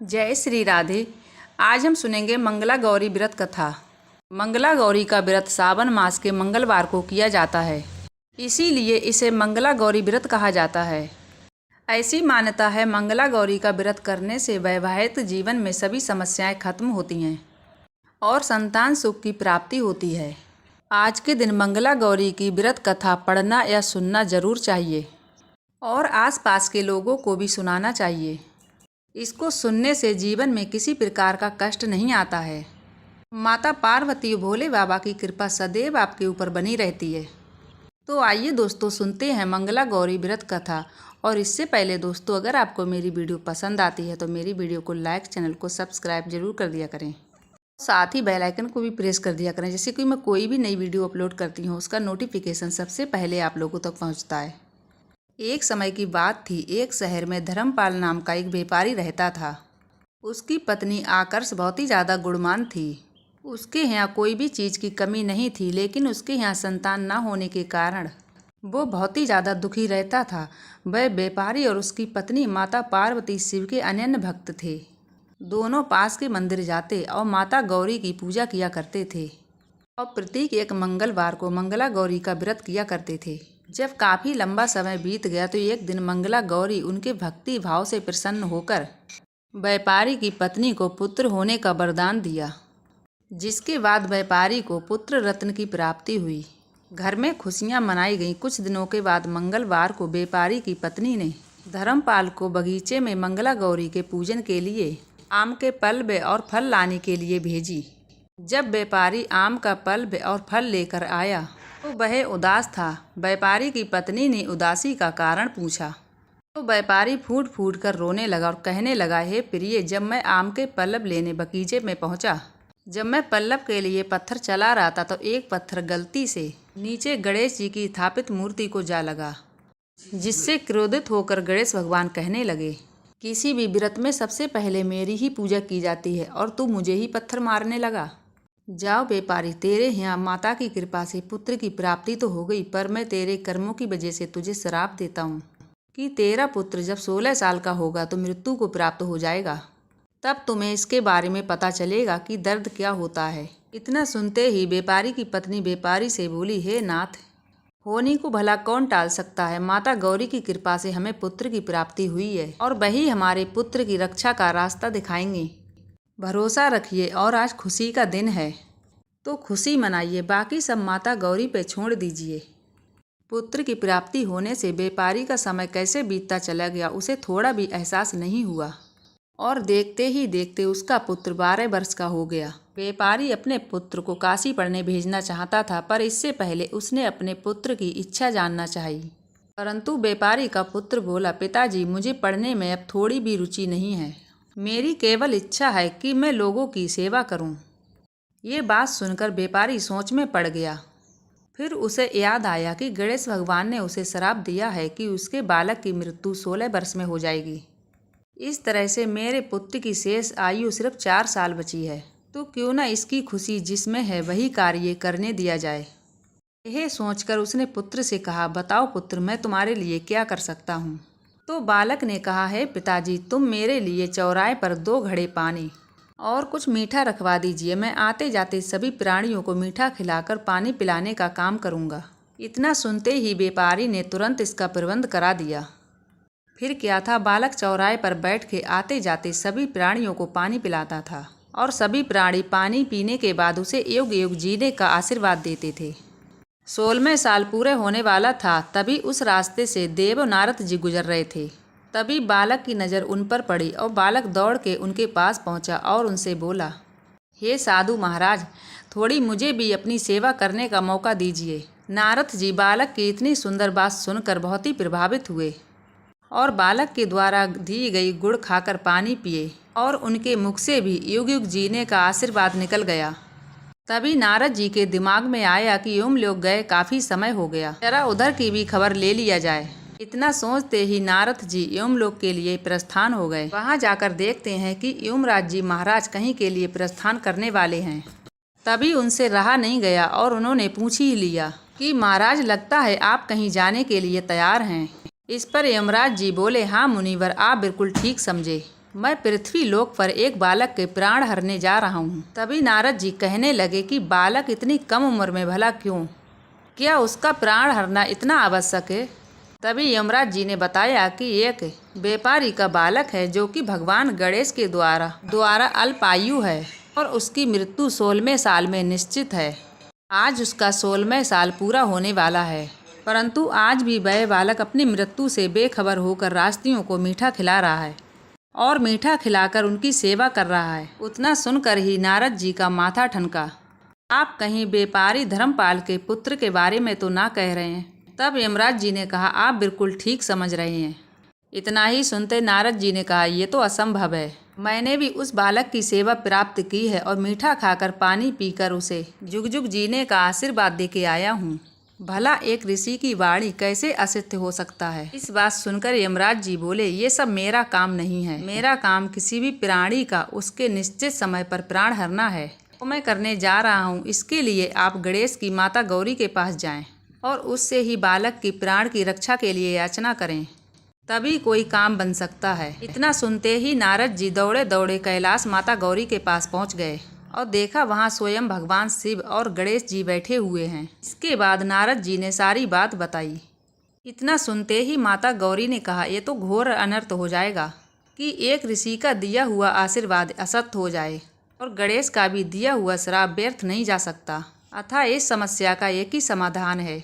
जय श्री राधे। आज हम सुनेंगे मंगला गौरी व्रत कथा। मंगला गौरी का व्रत सावन मास के मंगलवार को किया जाता है, इसीलिए इसे मंगला गौरी व्रत कहा जाता है। ऐसी मान्यता है, मंगला गौरी का व्रत करने से वैवाहिक जीवन में सभी समस्याएं खत्म होती हैं और संतान सुख की प्राप्ति होती है। आज के दिन मंगला गौरी की व्रत कथा पढ़ना या सुनना जरूर चाहिए और आसपास के लोगों को भी सुनाना चाहिए। इसको सुनने से जीवन में किसी प्रकार का कष्ट नहीं आता है। माता पार्वती भोले बाबा की कृपा सदैव आपके ऊपर बनी रहती है। तो आइए दोस्तों, सुनते हैं मंगला गौरी व्रत कथा। और इससे पहले दोस्तों, अगर आपको मेरी वीडियो पसंद आती है तो मेरी वीडियो को लाइक, चैनल को सब्सक्राइब जरूर कर दिया करें। साथ ही बेल आइकन को भी प्रेस कर दिया करें, जिससे कि मैं कोई भी नई वीडियो अपलोड करती हूँ उसका नोटिफिकेशन सबसे पहले आप लोगों तक पहुँचता है। एक समय की बात थी, एक शहर में धर्मपाल नाम का एक व्यापारी रहता था। उसकी पत्नी आकर्ष बहुत ही ज़्यादा गुणवान थी। उसके यहाँ कोई भी चीज़ की कमी नहीं थी, लेकिन उसके यहाँ संतान न होने के कारण वो बहुत ही ज़्यादा दुखी रहता था। वह व्यापारी और उसकी पत्नी माता पार्वती शिव के अनन्य भक्त थे। दोनों पास के मंदिर जाते और माता गौरी की पूजा किया करते थे और प्रत्येक एक मंगलवार को मंगला गौरी का व्रत किया करते थे। जब काफ़ी लंबा समय बीत गया तो एक दिन मंगला गौरी उनके भक्ति भाव से प्रसन्न होकर व्यापारी की पत्नी को पुत्र होने का वरदान दिया, जिसके बाद व्यापारी को पुत्र रत्न की प्राप्ति हुई। घर में खुशियां मनाई गईं। कुछ दिनों के बाद मंगलवार को व्यापारी की पत्नी ने धर्मपाल को बगीचे में मंगला गौरी के पूजन के लिए आम के पल्ब और फल लाने के लिए भेजी। जब व्यापारी आम का पल्ब और फल लेकर आया तो वह उदास था। व्यापारी की पत्नी ने उदासी का कारण पूछा तो व्यापारी फूट फूट कर रोने लगा और कहने लगा, हे प्रिय, जब मैं आम के पल्लव लेने बगीचे में पहुंचा, जब मैं पल्लव के लिए पत्थर चला रहा था तो एक पत्थर गलती से नीचे गणेश जी की स्थापित मूर्ति को जा लगा, जिससे क्रोधित होकर गणेश भगवान कहने लगे, किसी भी व्रत में सबसे पहले मेरी ही पूजा की जाती है और तू मुझे ही पत्थर मारने लगा। जाओ व्यापारी, तेरे यहाँ माता की कृपा से पुत्र की प्राप्ति तो हो गई, पर मैं तेरे कर्मों की वजह से तुझे श्राप देता हूँ कि तेरा पुत्र जब 16 साल का होगा तो मृत्यु को प्राप्त हो जाएगा। तब तुम्हें इसके बारे में पता चलेगा कि दर्द क्या होता है। इतना सुनते ही व्यापारी की पत्नी व्यापारी से बोली, हे नाथ, होनी को भला कौन टाल सकता है। माता गौरी की कृपा से हमें पुत्र की प्राप्ति हुई है और वही हमारे पुत्र की रक्षा का रास्ता दिखाएंगे। भरोसा रखिए और आज खुशी का दिन है तो खुशी मनाइए, बाकी सब माता गौरी पे छोड़ दीजिए। पुत्र की प्राप्ति होने से व्यापारी का समय कैसे बीतता चला गया उसे थोड़ा भी एहसास नहीं हुआ और देखते ही देखते उसका पुत्र 12 वर्ष का हो गया। व्यापारी अपने पुत्र को काशी पढ़ने भेजना चाहता था, पर इससे पहले उसने अपने पुत्र की इच्छा जानना चाहिए। परंतु व्यापारी का पुत्र बोला, पिताजी, मुझे पढ़ने में अब थोड़ी भी रुचि नहीं है। मेरी केवल इच्छा है कि मैं लोगों की सेवा करूं। ये बात सुनकर व्यापारी सोच में पड़ गया। फिर उसे याद आया कि गणेश भगवान ने उसे श्राप दिया है कि उसके बालक की मृत्यु 16 वर्ष में हो जाएगी। इस तरह से मेरे पुत्र की शेष आयु सिर्फ 4 साल बची है, तो क्यों न इसकी खुशी जिसमें है वही कार्य करने दिया जाए। यह सोचकर उसने पुत्र से कहा, बताओ पुत्र, मैं तुम्हारे लिए क्या कर सकता हूँ। तो बालक ने कहा, है पिताजी, तुम मेरे लिए चौराहे पर 2 घड़े पानी और कुछ मीठा रखवा दीजिए। मैं आते जाते सभी प्राणियों को मीठा खिलाकर पानी पिलाने का काम करूँगा। इतना सुनते ही व्यापारी ने तुरंत इसका प्रबंध करा दिया। फिर क्या था, बालक चौराहे पर बैठ के आते जाते सभी प्राणियों को पानी पिलाता था और सभी प्राणी पानी पीने के बाद उसे युग युग जीने का आशीर्वाद देते थे। 16वें साल पूरे होने वाला था, तभी उस रास्ते से देव नारद जी गुजर रहे थे। तभी बालक की नज़र उन पर पड़ी और बालक दौड़ के उनके पास पहुंचा और उनसे बोला, हे साधु महाराज, थोड़ी मुझे भी अपनी सेवा करने का मौका दीजिए। नारद जी बालक की इतनी सुंदर बात सुनकर बहुत ही प्रभावित हुए और बालक के द्वारा दी गई गुड़ खाकर पानी पिए और उनके मुख से भी युग युग जीने का आशीर्वाद निकल गया। तभी नारद जी के दिमाग में आया कि यमलोक गए काफ़ी समय हो गया, जरा उधर की भी खबर ले लिया जाए। इतना सोचते ही नारद जी यमलोक के लिए प्रस्थान हो गए। वहां जाकर देखते हैं कि यमराज जी महाराज कहीं के लिए प्रस्थान करने वाले हैं। तभी उनसे रहा नहीं गया और उन्होंने पूछ ही लिया कि महाराज, लगता है आप कहीं जाने के लिए तैयार हैं। इस पर यमराज जी बोले, हाँ मुनिवर, आप बिल्कुल ठीक समझे। मैं पृथ्वी लोक पर एक बालक के प्राण हरने जा रहा हूँ। तभी नारद जी कहने लगे कि बालक इतनी कम उम्र में भला क्यों? क्या उसका प्राण हरना इतना आवश्यक है? तभी यमराज जी ने बताया कि एक व्यापारी का बालक है जो कि भगवान गणेश के द्वारा अल्पायु है और उसकी मृत्यु 16वें साल में निश्चित है। आज उसका 16वां साल पूरा होने वाला है, परंतु आज भी वह बालक अपनी मृत्यु से बेखबर होकर रास्तियों को मीठा खिला रहा है और मीठा खिलाकर उनकी सेवा कर रहा है। उतना सुनकर ही नारद जी का माथा ठनका। आप कहीं व्यापारी धर्मपाल के पुत्र के बारे में तो ना कह रहे हैं? तब यमराज जी ने कहा, आप बिल्कुल ठीक समझ रहे हैं। इतना ही सुनते नारद जी ने कहा, ये तो असंभव है। मैंने भी उस बालक की सेवा प्राप्त की है और मीठा खाकर पानी पीकर उसे जुग जुग जीने का आशीर्वाद देके आया हूँ। भला एक ऋषि की वाणी कैसे असत्य हो सकता है? इस बात सुनकर यमराज जी बोले, ये सब मेरा काम नहीं है। मेरा काम किसी भी प्राणी का उसके निश्चित समय पर प्राण हरना है, तो मैं करने जा रहा हूँ। इसके लिए आप गणेश की माता गौरी के पास जाएं और उससे ही बालक की प्राण की रक्षा के लिए याचना करें, तभी कोई काम बन सकता है। इतना सुनते ही नारद जी दौड़े दौड़े कैलाश माता गौरी के पास पहुंच गए और देखा वहां स्वयं भगवान शिव और गणेश जी बैठे हुए हैं। इसके बाद नारद जी ने सारी बात बताई। इतना सुनते ही माता गौरी ने कहा, ये तो घोर अनर्थ हो जाएगा कि एक ऋषि का दिया हुआ आशीर्वाद असत्य हो जाए और गणेश का भी दिया हुआ श्राप व्यर्थ नहीं जा सकता। अतः इस समस्या का एक ही समाधान है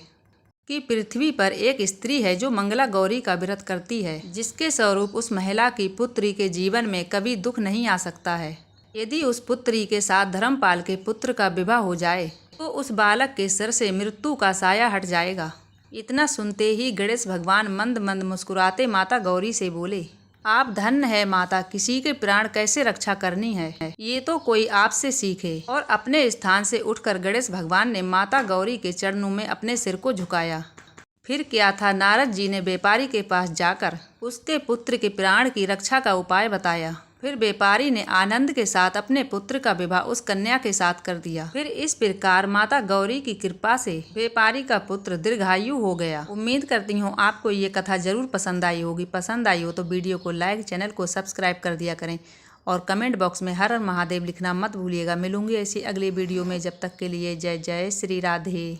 कि पृथ्वी पर एक स्त्री है जो मंगला गौरी का व्रत करती है, जिसके स्वरूप उस महिला की पुत्री के जीवन में कभी दुख नहीं आ सकता है। यदि उस पुत्री के साथ धर्मपाल के पुत्र का विवाह हो जाए तो उस बालक के सिर से मृत्यु का साया हट जाएगा। इतना सुनते ही गणेश भगवान मंद मंद मुस्कुराते माता गौरी से बोले, आप धन्य है माता, किसी के प्राण कैसे रक्षा करनी है ये तो कोई आपसे सीखे। और अपने स्थान से उठकर गणेश भगवान ने माता गौरी के चरणों में अपने सिर को झुकाया। फिर क्या था, नारद जी ने व्यापारी के पास जाकर उसके पुत्र के प्राण की रक्षा का उपाय बताया। फिर व्यापारी ने आनंद के साथ अपने पुत्र का विवाह उस कन्या के साथ कर दिया। फिर इस प्रकार माता गौरी की कृपा से व्यापारी का पुत्र दीर्घायु हो गया। उम्मीद करती हूँ आपको ये कथा जरूर पसंद आई होगी। पसंद आई हो तो वीडियो को लाइक, चैनल को सब्सक्राइब कर दिया करें और कमेंट बॉक्स में हर हर महादेव लिखना मत भूलिएगा। मिलूंगी ऐसी अगली वीडियो में, जब तक के लिए जय जय श्री राधे।